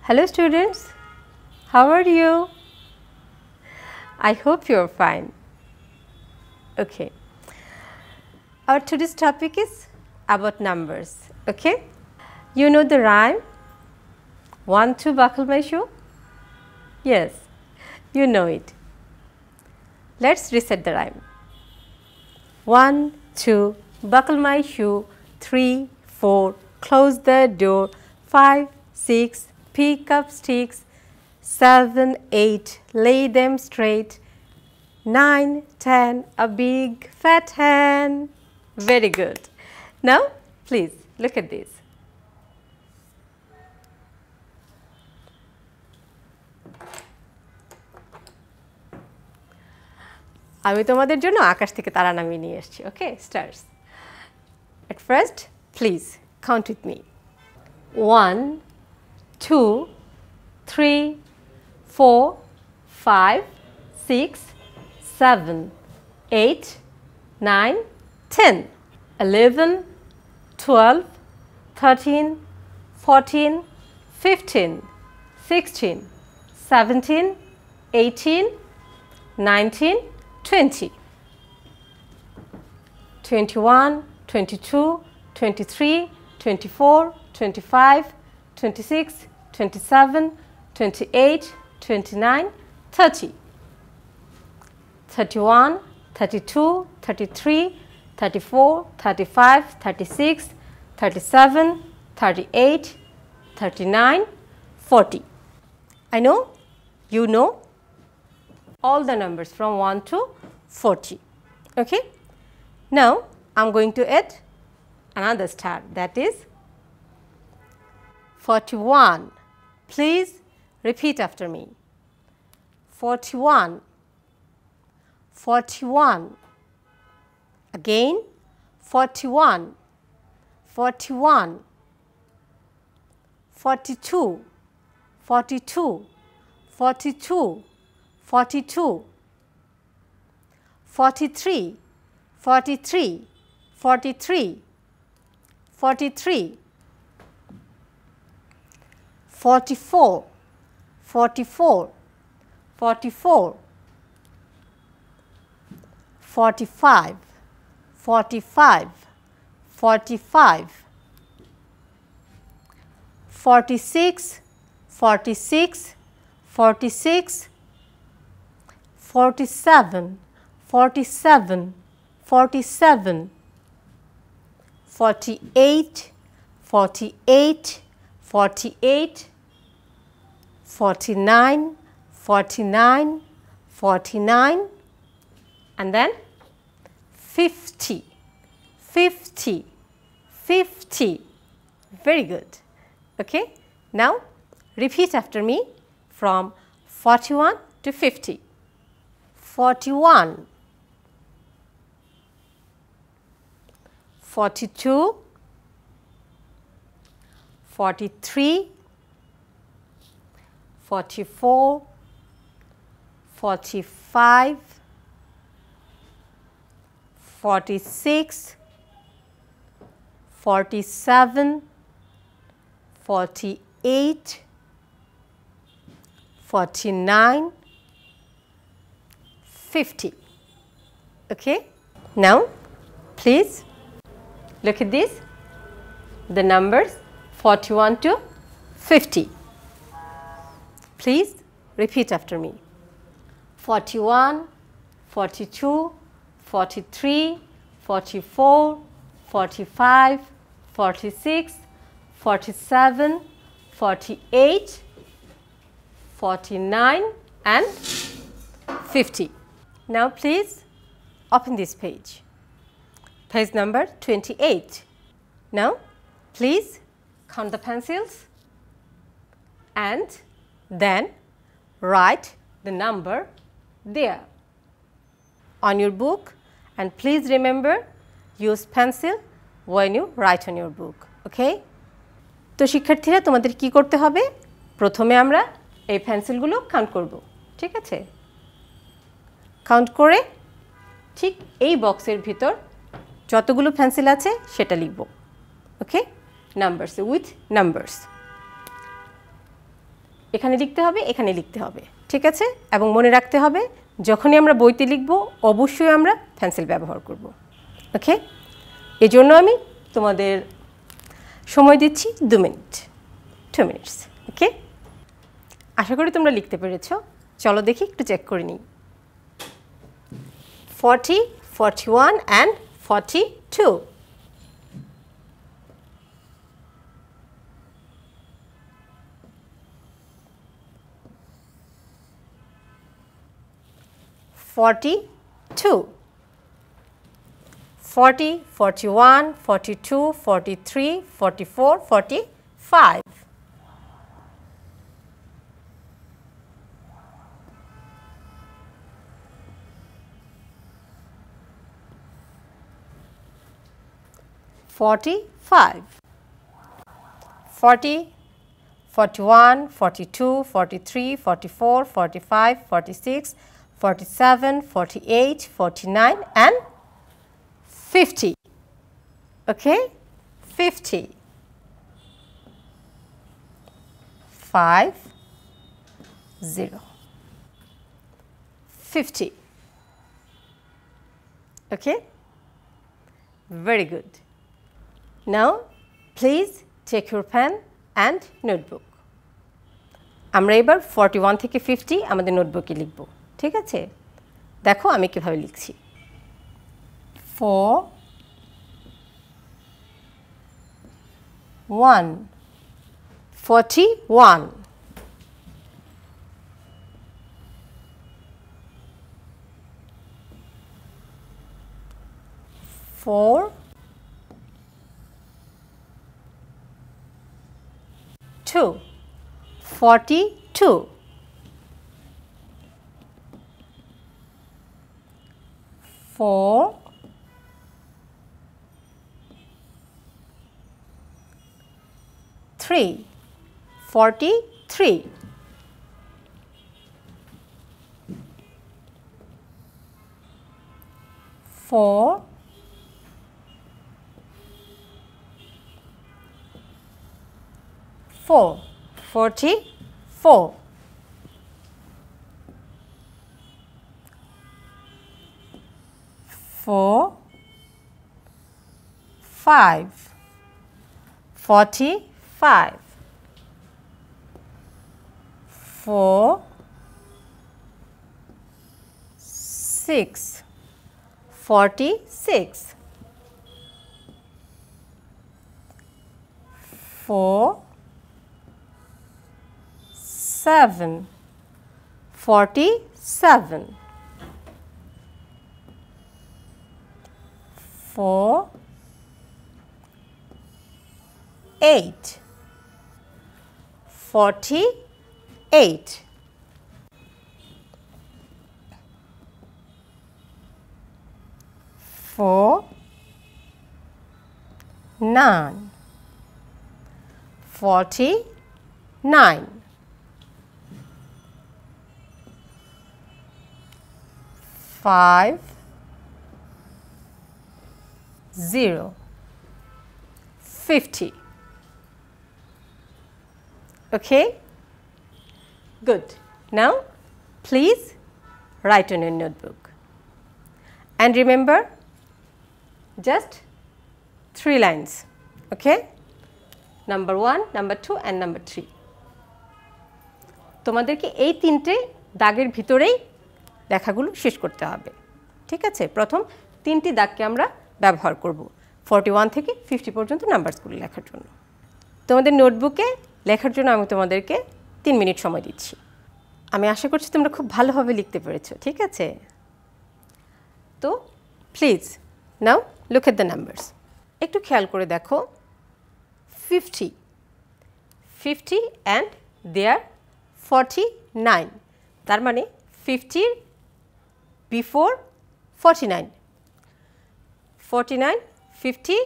Hello students, how are you? I hope you are fine. Okay, our today's topic is about numbers. Okay, you know the rhyme 1 2 buckle my shoe? Yes, you know it. Let's reset the rhyme. 1 2 buckle my shoe, 3 4 close the door, 5 6 pick up sticks, 7 8 lay them straight, 9 10 a big fat hen. Very good. Now please look at this. আমি তোমাদের জন্য আকাশ থেকে তারা নামিয়ে নিয়ে এসেছি। Okay, stars. At first, please count with me. 1 2 3 4 5 6 7 8 9 10 11 12 13 14 15 16 17 18 19 20 21 22 23 24 25 26 27 28 29 30 31 32 33 34 35 36 37 38 39 40. I know you know all the numbers from 1 to 40. Okay, now I'm going to add another star, that is 41. Please repeat after me. 41 41 again, 41 41 42 42 42 42 43 43 43 43 44 44 44 45 45 45 46 46 46 47 47 47 48 48 48 49 49 49 and then 50 50 50. Very good. Okay, now repeat after me from 41 to 50. 41 42 43 44 45 46 47 48 49 50. Okay, now please look at this, the numbers 41 to 50. Please repeat after me. 41 42 43 44 45 46 47 48 49 and 50. Now please open this page, page number 28. Now please count the pencils and then write the number there on your book, and please remember, use pencil when you write on your book. Okay, তো শিক্ষার্থীরা তোমাদের কি করতে হবে, প্রথমে আমরা এই পেন্সিলগুলো count করব। ঠিক আছে, কাউন্ট করে ঠিক এই বক্সের ভিতর যতগুলো পেন্সিল আছে সেটা লিখব। ওকে, নাম্বারস উইথ নাম্বারস। এখানে লিখতে হবে, এখানে লিখতে হবে, ঠিক আছে? এবং মনে রাখতে হবে যখনই আমরা বইতে লিখব অবশ্যই আমরা পেন্সিল ব্যবহার করব। ওকে, এই জন্য আমি তোমাদের সময় দিচ্ছি 2 মিনিট, 2 মিনিটস। ওকে, আশা করি তোমরা লিখতে পেরেছ। চলো দেখি, একটু চেক করে নিই। 40, 41 and 42. Forty-two, 40, 41, 42, 43, 44, 45. Forty-five, 40, 41, 42, 43, 44, 45, 46, 47, 48, 49 and 50. Okay, 50. 5, 0. 50. Okay, very good. Now please take your pen and notebook. আমরা এবার 41 থেকে 50 আমাদের নোটবুকে লিখব, ঠিক আছে? দেখো আমি কিভাবে লিখছি। 4, 1, 41, 4, 2, 42, 4, 3, 43, 4, 4, 44, 4, 5, 45, 4, 6, 46, 4, 7, 47, 4, 8, 48, 4, 9, 49, 5, 0, 50. Okay, good. Now please write on your notebook and remember just 3 lines. Okay, number 1, number 2 and number 3. তোমাদেরকে এই 3টে দাগের ভিতরেই লেখাগুলো শেষ করতে হবে, ঠিক আছে? প্রথম 3টি দাগকে আমরা ব্যবহার করব 41 থেকে 50 পর্যন্ত নাম্বারসগুলো লেখার জন্য। তোমাদের নোটবুকে লেখার জন্য আমি তোমাদেরকে 3 মিনিট সময় দিচ্ছি। আমি আশা করছি তোমরা খুব ভালোভাবে লিখতে পেরেছো, ঠিক আছে? তো please now look at the numbers. একটু খেয়াল করে দেখো, 50, 50 and there 49, তার মানে 50 before 49, 49, 50,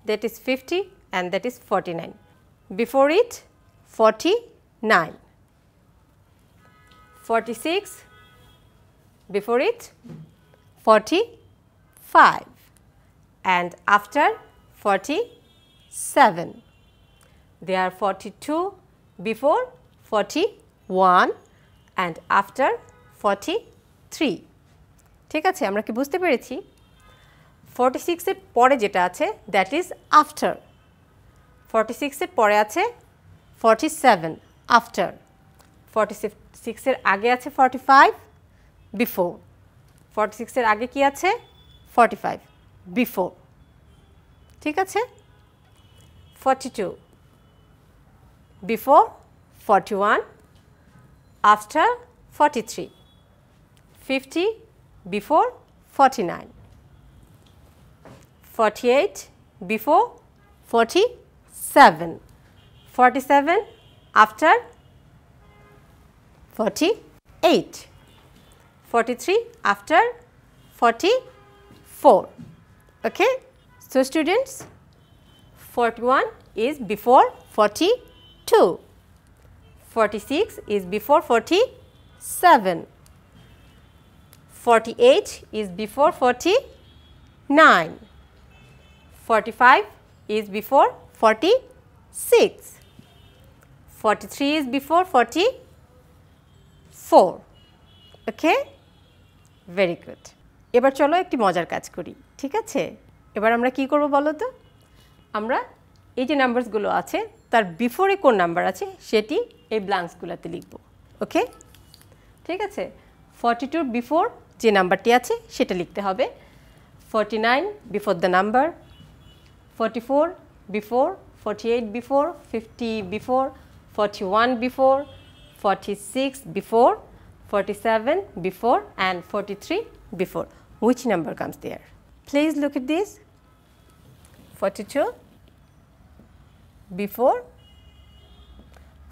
that is 50 and that is 49. Before it 49, 46, before it 45 and after 47. There are 42 before 47. 1 and after 43 ঠিক আছে আমরা কি বুঝতে পেরেছি 46 এর পরে যেটা আছে দ্যাট ইজ আফটার 46 এর পরে আছে 47 আফটার 46 এর আগে আছে 45 বিফোর 46 এর আগে কি আছে 45 বিফোর ঠিক আছে 42 before 41 after 43 50 before 49 48 before 47 47 after 48 43 after 44 okay so students 41 is before 42 46 is before 47 48 is before 49 45 is before 46 43 is before 44 okay very good এবার চলো একটি মজার কাজ করি ঠিক আছে এবার আমরা কি করব বলো তো আমরা এই যে নাম্বারসগুলো আছে তার বিফোরে কোন নাম্বার আছে সেটি এই ব্ল্যাঙ্কসগুলোতে লিখব ওকে ঠিক আছে 42 বিফোর যে নাম্বারটি আছে সেটা লিখতে হবে 49 before the number 44 before 48 before 50 before 41 before 46 before 47 before and 43 before which number comes there please look at this 42 before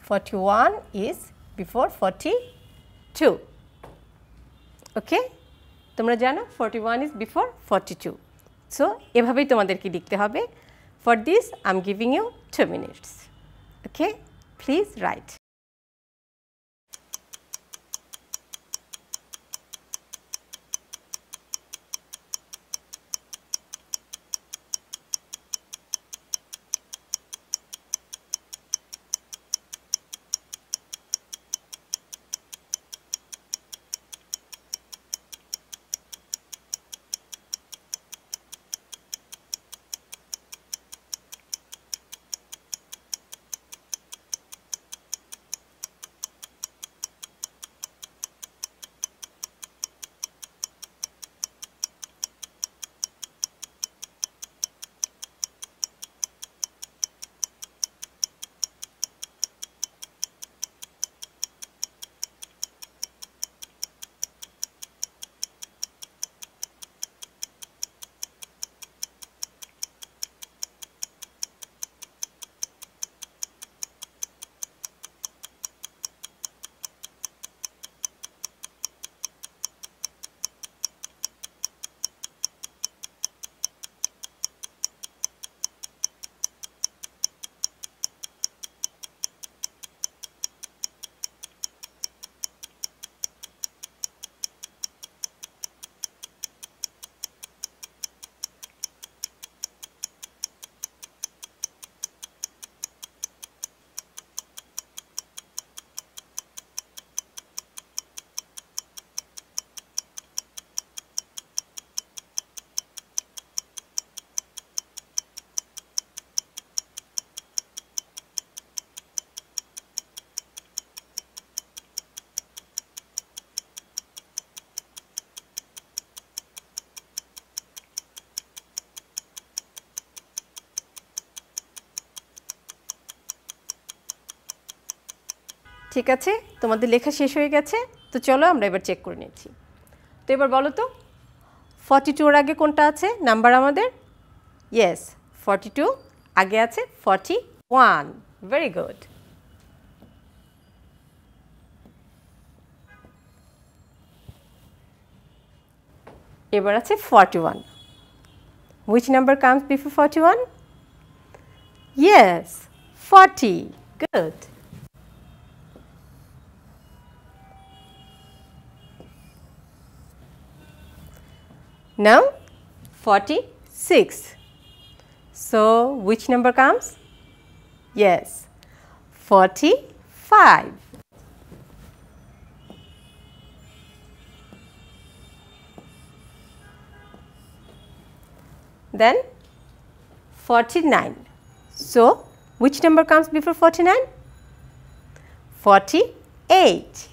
41 is before 42 okay তোমরা জানো 41 is before 42 so এভাবেই তোমাদেরকে লিখতে হবে for this I'm giving you 2 minutes okay please write ঠিক আছে তোমাদের লেখা শেষ হয়ে গেছে তো চলো আমরা এবার চেক করে নিচ্ছি তো এবার বলো তো 42 এর আগে কোনটা আছে নাম্বার আমাদের ইয়েস 42 আগে আছে 41 ভেরি গুড এবার আছে 41 which number comes before 41 yes 40 good now 46 so which number comes yes 45 then 49. So which number comes before 49? 48.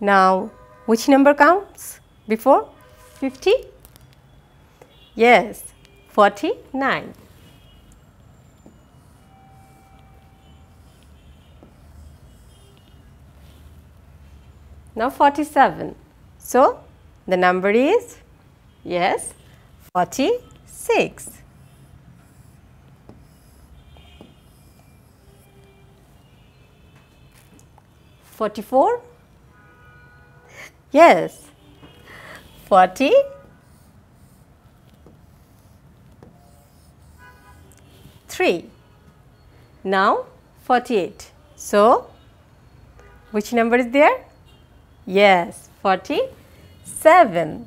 Now which number comes before 50? Yes, 49. Now 47. So the number is, yes, 46. $44? Yes, 43. Now 48. So which number is there? Yes, 47.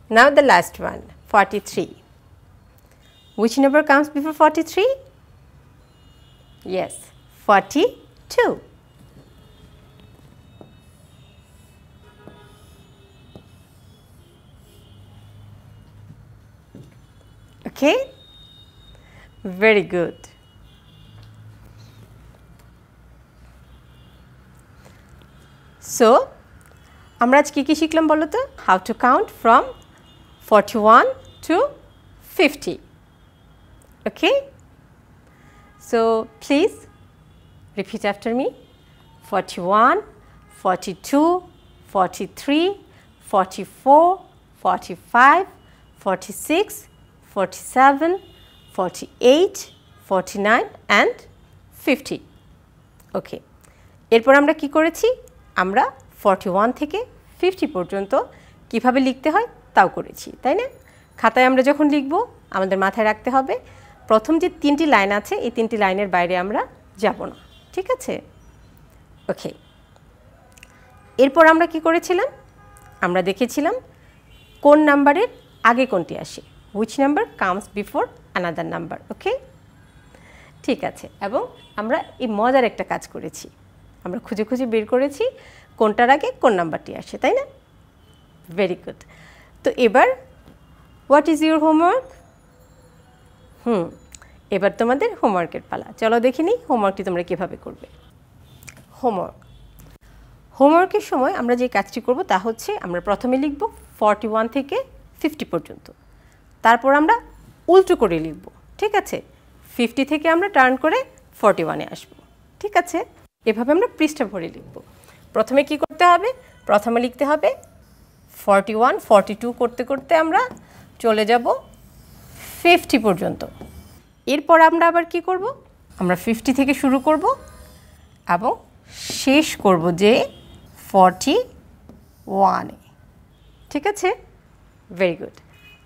Now the last one, 43. Which number comes before 43? Yes, 42. Okay? Very good. So, আমরা আজ কি শিখলাম বলো তো? How to count from 41 to 50. Okay? So, please repeat after me. 41, 42, 43, 44, 45, 46, 47, 48, 49 and 50. Okay. এরপর আমরা কি করেছি? আমরা 41 থেকে 50 পর্যন্ত কিভাবে লিখতে হয় তাও করেছি, তাই না? খাতায় আমরা যখন লিখব আমাদের মাথায় রাখতে হবে প্রথম যে 3টি লাইন আছে এই 3টি লাইনের বাইরে আমরা যাব না, ঠিক আছে? ওকে। এরপর আমরা কি করেছিলাম? আমরা দেখেছিলাম কোন নাম্বারের আগে কোনটি আসে, which number comes before another number. ওকে, ঠিক আছে। এবং আমরা এই মজার একটা কাজ করেছি, আমরা খুঁজে খুঁজে বের করেছি কোনটার আগে কোন নাম্বারটি আসে, তাই না? Very good. তো এবার হোয়াট ইজ ইউর হোমওয়ার্ক? এবার তোমাদের হোমওয়ার্কের পালা। চলো দেখে নিই হোমওয়ার্কটি তোমরা কীভাবে করবে। হোমওয়ার্কের সময় আমরা যে কাজটি করব তা হচ্ছে আমরা প্রথমে লিখব 41 থেকে 50 পর্যন্ত, তারপর আমরা উল্টো করে লিখব, ঠিক আছে? 50 থেকে আমরা টার্ন করে 41-এ আসব, ঠিক আছে? এভাবে আমরা পৃষ্ঠা ভরে লিখব। প্রথমে কি করতে হবে? প্রথমে লিখতে হবে 41, 42 করতে করতে আমরা চলে যাব 50 পর্যন্ত। এরপর আমরা আবার কি করব? আমরা 50 থেকে শুরু করব এবং শেষ করব যে 41-এ, ঠিক আছে? Very good.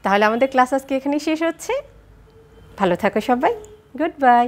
তাহলে আমাদের ক্লাস আজকে এখানেই শেষ হচ্ছে। ভালো থাকো সবাই, গুড বাই।